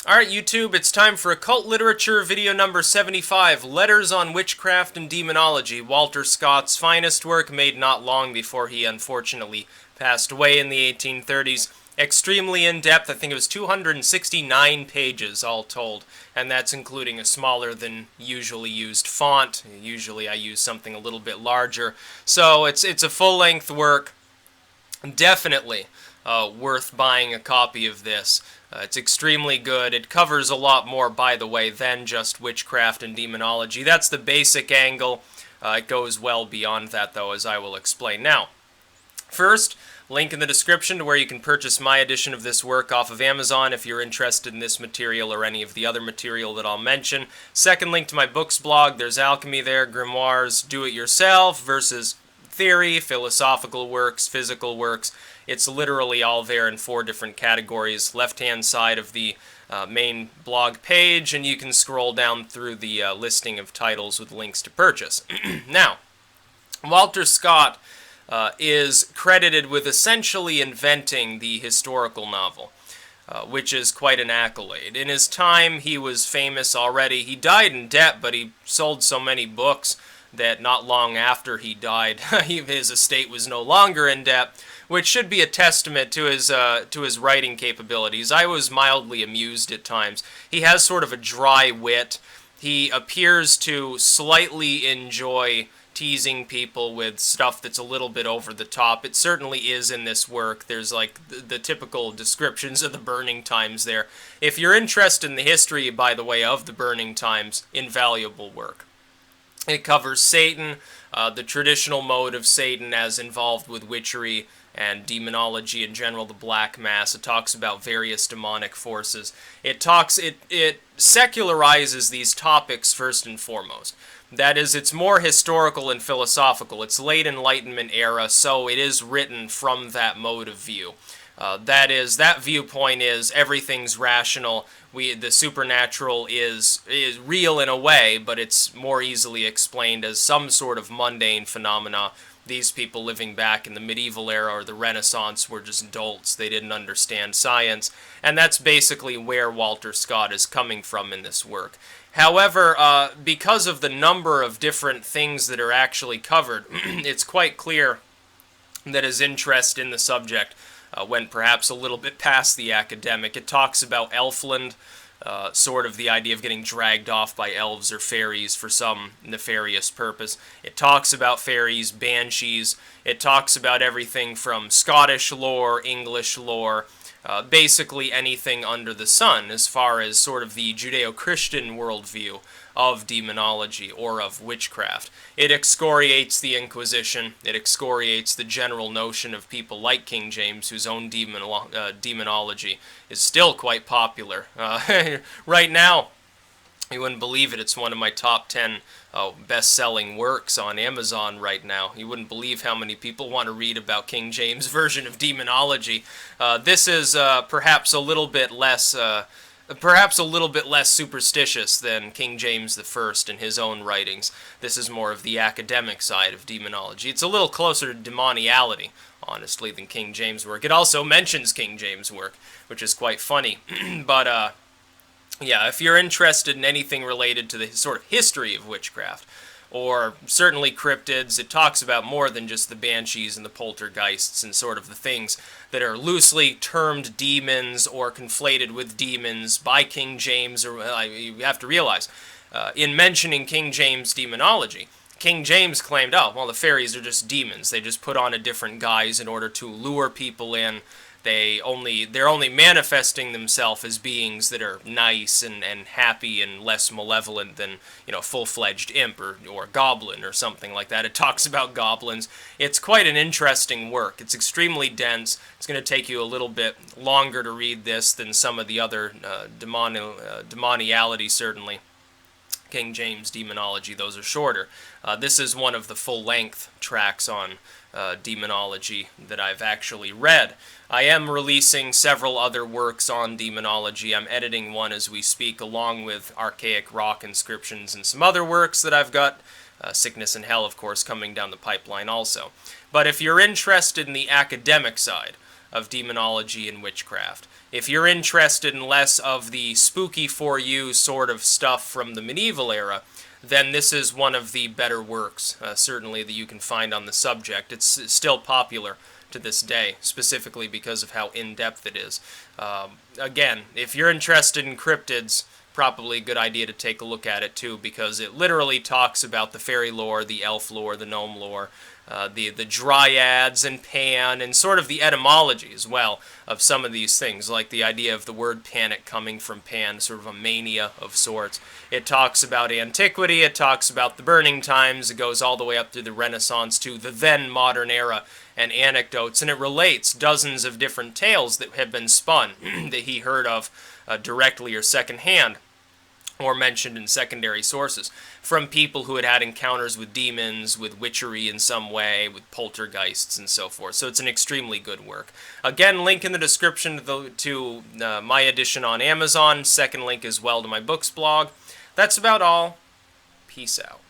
Alright, YouTube, it's time for Occult Literature video number 75, Letters on Witchcraft and Demonology, Walter Scott's finest work, made not long before he unfortunately passed away in the 1830s. Extremely in-depth. I think it was 269 pages all told, and that's including a smaller than usually used font. Usually I use something a little bit larger. So it's a full-length work. Definitely worth buying a copy of this. It's extremely good. It covers a lot more, by the way, than just witchcraft and demonology. That's the basic angle. It goes well beyond that, though, as I will explain now. First, link in the description to where you can purchase my edition of this work off of Amazon if you're interested in this material or any of the other material that I'll mention. Second, link to my books blog. There's alchemy there, grimoires, do-it-yourself versus theory, philosophical works, physical works. It's literally all there in 4 different categories. Left-hand side of the main blog page, and you can scroll down through the listing of titles with links to purchase. Now, Walter Scott is credited with essentially inventing the historical novel, which is quite an accolade. In his time, he was famous already. He died in debt, but he sold so many books that not long after he died, his estate was no longer in debt, which should be a testament to his writing capabilities. I was mildly amused at times. He has sort of a dry wit. He appears to slightly enjoy teasing people with stuff that's a little bit over the top. It certainly is in this work. There's like the typical descriptions of the burning times there. If you're interested in the history, by the way, of the burning times, invaluable work. It covers Satan, the traditional mode of Satan as involved with witchery and demonology in general, the Black Mass. It talks about various demonic forces. It secularizes these topics first and foremost. That is, it's more historical and philosophical. It's late Enlightenment era, so it is written from that mode of view. That viewpoint is everything's rational. The supernatural is real in a way, but it's more easily explained as some sort of mundane phenomena. These people living back in the medieval era or the Renaissance were just dolts. They didn't understand science, and that's basically where Walter Scott is coming from in this work. However, because of the number of different things that are actually covered, it's quite clear that his interest in the subject went perhaps a little bit past the academic. It talks about Elfland, sort of the idea of getting dragged off by elves or fairies for some nefarious purpose. It talks about fairies, banshees. It talks about everything from Scottish lore, English lore, basically anything under the sun as far as sort of the Judeo-Christian worldview of demonology or of witchcraft. It excoriates the Inquisition. It excoriates the general notion of people like King James, whose own demonology is still quite popular. Right now, you wouldn't believe it, it's one of my top 10 best-selling works on Amazon right now. You wouldn't believe how many people want to read about King James' version of demonology. This is perhaps a little bit less superstitious than King James I in his own writings. This is more of the academic side of demonology. It's a little closer to demoniality, honestly, than King James' work. It also mentions King James' work, which is quite funny. But, yeah, if you're interested in anything related to the sort of history of witchcraft, or certainly cryptids, it talks about more than just the banshees and the poltergeists and sort of the things that are loosely termed demons or conflated with demons by King James. Or you have to realize, in mentioning King James demonology, King James claimed, oh, well, the fairies are just demons. They just put on a different guise in order to lure people in. They're only manifesting themselves as beings that are nice and happy and less malevolent than, full-fledged imp or goblin or something like that. It talks about goblins. It's quite an interesting work. It's extremely dense. It's going to take you a little bit longer to read this than some of the other demoniality, certainly. King James Demonology, those are shorter. This is one of the full-length tracks on demonology that I've actually read. I am releasing several other works on demonology. I'm editing one as we speak, along with archaic rock inscriptions and some other works that I've got. Sickness and Hell, of course, coming down the pipeline also. But if you're interested in the academic side of demonology and witchcraft. If you're interested in less of the spooky for you sort of stuff from the medieval era, then this is one of the better works, certainly, that you can find on the subject. It's still popular to this day, specifically because of how in-depth it is. Again, if you're interested in cryptids, probably a good idea to take a look at it too, because it literally talks about the fairy lore, the elf lore, the gnome lore, the dryads and Pan, and sort of the etymology as well of some of these things, like the idea of the word panic coming from Pan, sort of a mania of sorts. It talks about antiquity, it talks about the burning times, it goes all the way up through the Renaissance to the then modern era, and anecdotes, and it relates dozens of different tales that have been spun that he heard of directly or secondhand, or mentioned in secondary sources, from people who had had encounters with demons, with witchery in some way, with poltergeists, and so forth. So it's an extremely good work. Again, link in the description to my edition on Amazon. Second link as well to my books blog. That's about all. Peace out.